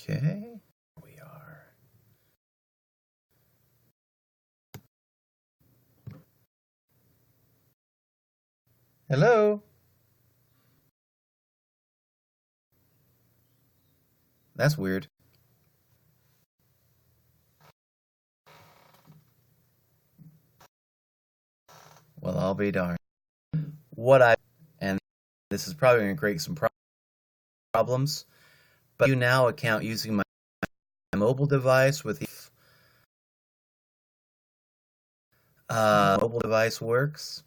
Okay, we are. Hello? That's weird. Well, I'll be darned. And this is probably going to create some problems, but YouNow account using my mobile device with mobile device works,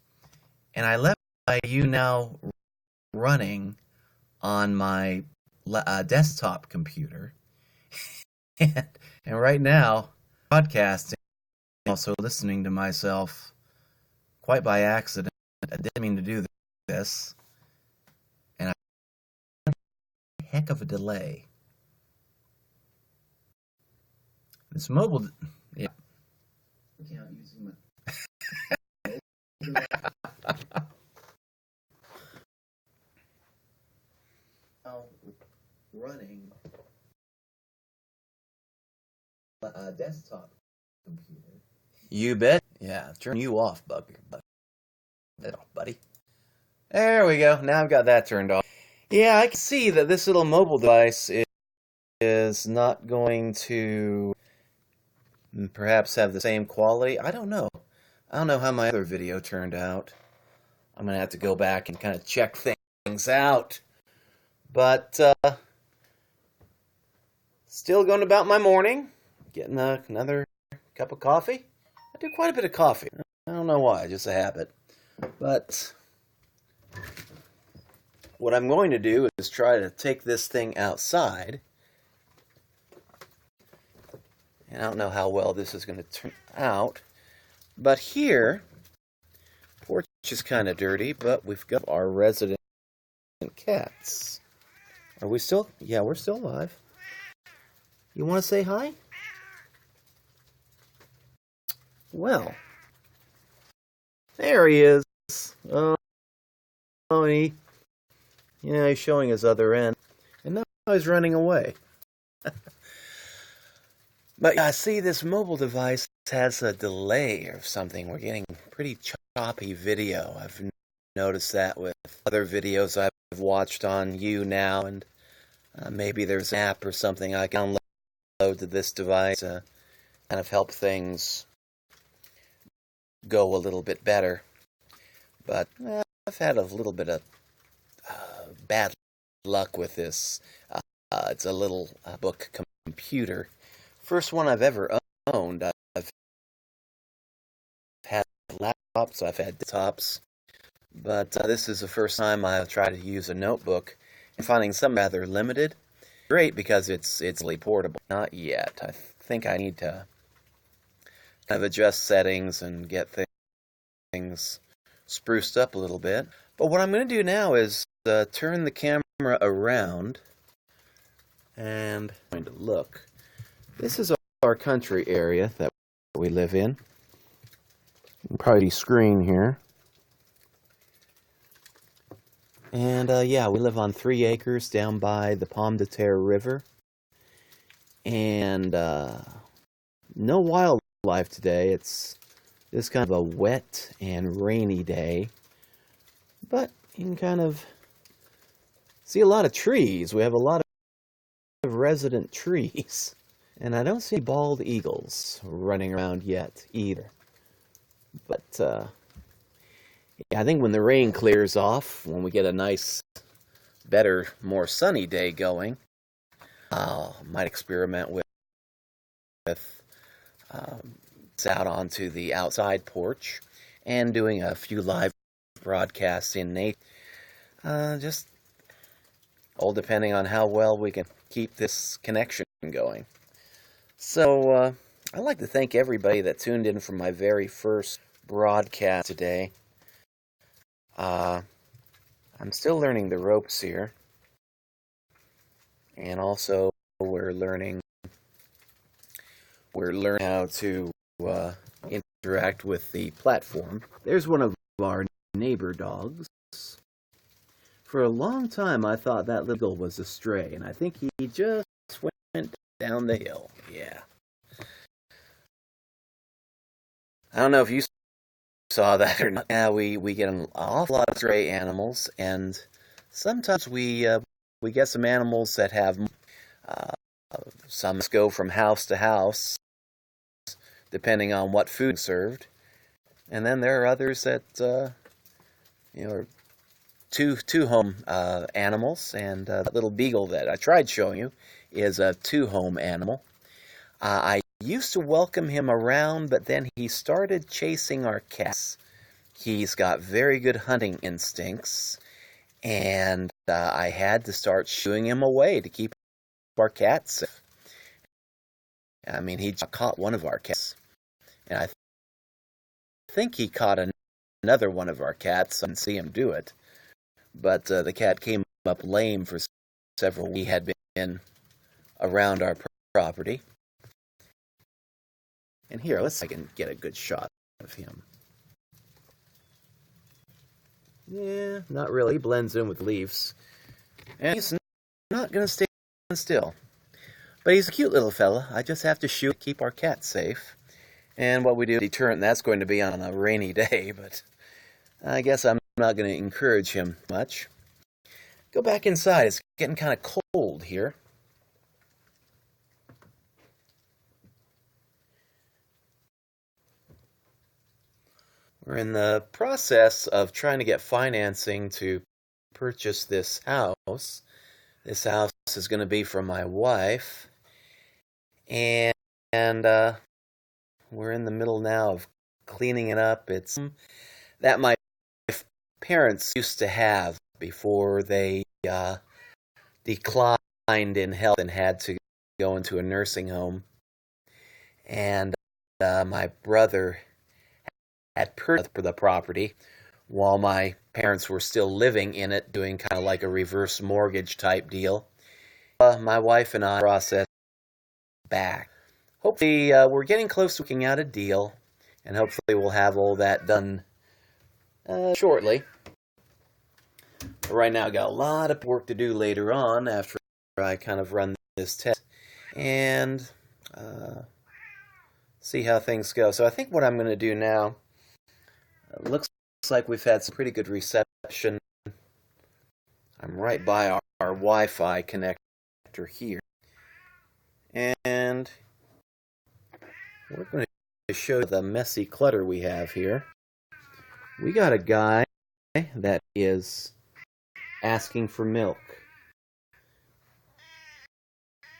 and I left my YouNow running on my desktop computer, and right now, broadcasting, also listening to myself quite by accident. I didn't mean to do this, and I had a heck of a delay. This mobile, yeah. Running a desktop computer. You bet. Yeah, turn you off, buddy. There we go. Now I've got that turned off. Yeah, I can see that this little mobile device is not going to perhaps have the same quality. I don't know. I don't know how my other video turned out. I'm going to have to go back and kind of check things out. But still going about my morning, getting another cup of coffee. I do quite a bit of coffee. I don't know why, just a habit. But what I'm going to do is try to take this thing outside. And I don't know how well this is going to turn out. But here, porch is kind of dirty, but we've got our resident cats. Are we still? Yeah, we're still live. You want to say hi? Well, there he is. Oh, he's showing his other end. And now he's running away. But I see this mobile device has a delay or something. We're getting pretty choppy video. I've noticed that with other videos I've watched on YouNow, and maybe there's an app or something I can download to this device to kind of help things go a little bit better. But I've had a little bit of bad luck with this. It's a little book computer. First one I've ever owned. I've had laptops, I've had desktops, but this is the first time I've tried to use a notebook and finding some rather limited. Great because it's really portable. Not yet. I think I need to kind of adjust settings and get things spruced up a little bit. But what I'm going to do now is turn the camera around and I'm going to look. This is our country area that we live in. You can probably screen here. And yeah, we live on 3 acres down by the Pomme de Terre River. And no wildlife today. It's this kind of a wet and rainy day. But you can kind of see a lot of trees. We have a lot of resident trees. And I don't see bald eagles running around yet either. But yeah, I think when the rain clears off, when we get a nice, better, more sunny day going, might experiment with out onto the outside porch and doing a few live broadcasts in nature. Just all depending on how well we can keep this connection going. So, I'd like to thank everybody that tuned in for my very first broadcast today. I'm still learning the ropes here. And also, we're learning how to interact with the platform. There's one of our neighbor dogs. For a long time, I thought that little was a stray, and I think he just went down the hill. Yeah. I don't know if you saw that or not. Yeah, we get an awful lot of stray animals, and sometimes we get some animals that have uh, some go from house to house, depending on what food is served, and then there are others that are two home animals, and that little beagle that I tried showing you is a two home animal. I used to welcome him around, but then he started chasing our cats. He's got very good hunting instincts, and I had to start shooing him away to keep our cats safe. I mean, he caught one of our cats, and I think he caught another one of our cats. I didn't see him do it, but the cat came up lame for several weeks. He had been around our property. And here, let's see if I can get a good shot of him. Yeah, not really. He blends in with leaves. And he's not going to stay still. But he's a cute little fella. I just have to shoot to keep our cats safe. And what we do, deterrent, that's going to be on a rainy day, but I guess I'm not going to encourage him much. Go back inside. It's getting kind of cold here. We're in the process of trying to get financing to purchase this house. This house is going to be for my wife. And we're in the middle now of cleaning it up. It's that my parents used to have before they declined in health and had to go into a nursing home. And my brother had purchased the property while my parents were still living in it, doing kind of like a reverse mortgage type deal. My wife and I processed back. Hopefully, we're getting close to working out a deal, and hopefully we'll have all that done shortly. But right now, I've got a lot of work to do later on after I kind of run this test and see how things go. So I think what I'm going to do now, looks like we've had some pretty good reception. I'm right by our Wi-Fi connector here. And we're going to show the messy clutter we have here. We got a guy that is asking for milk.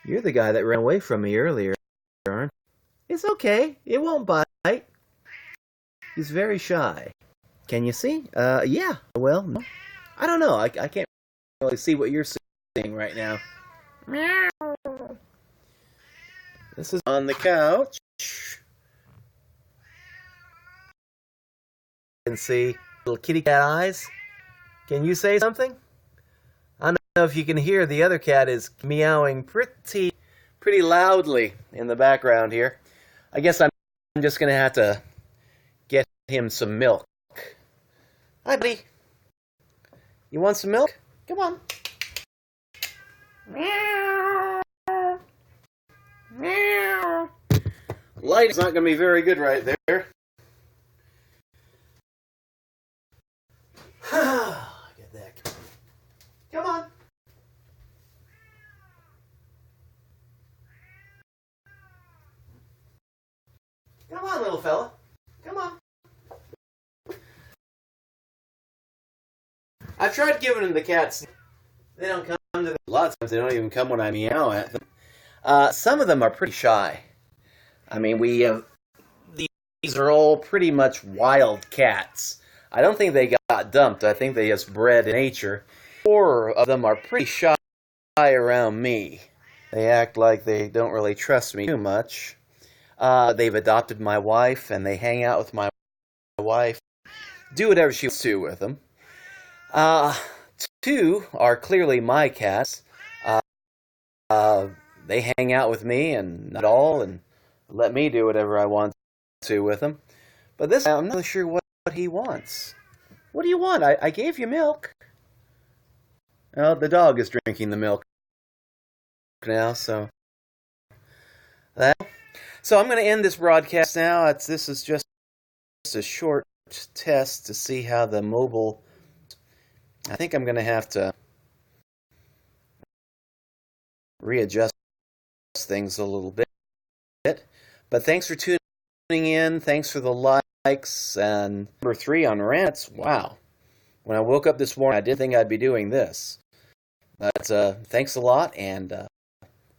You're the guy that ran away from me earlier, aren't you? It's okay. It won't bite. He's very shy. Can you see? Yeah. Well, no. I don't know. I can't really see what you're seeing right now. Meow. This is on the couch. You can see little kitty cat eyes. Can you say something? I don't know if you can hear. The other cat is meowing pretty loudly in the background here. I guess I'm just going to have to get him some milk. Hi, buddy. You want some milk? Come on. Meow. Meow. Light is not going to be very good right there. Get that. Come on. Come on, little fella. Come on. I've tried giving them the cats. They don't come to the... Lots of times they don't even come when I meow at them. Some of them are pretty shy. I mean, these are all pretty much wild cats. I don't think they got dumped. I think they just bred in nature. 4 of them are pretty shy around me. They act like they don't really trust me too much. They've adopted my wife, and they hang out with my wife. Do whatever she wants to with them. 2 are clearly my cats. They hang out with me and not all, and let me do whatever I want to with them. But this, I'm not really sure what he wants. What do you want? I gave you milk. Oh, the dog is drinking the milk now, so That. So I'm going to end this broadcast now. This is just a short test to see how the mobile. I think I'm going to have to readjust things a little bit. But thanks for tuning in. Thanks for the likes. And number 3 on rants. Wow. When I woke up this morning, I didn't think I'd be doing this. But thanks a lot, and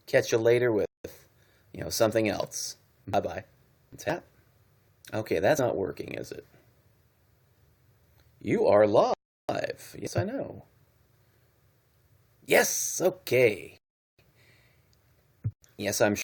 catch you later with something else. Bye-bye. Tap. Okay, that's not working, is it? You are live. Yes, I know. Yes, okay. Yes, I'm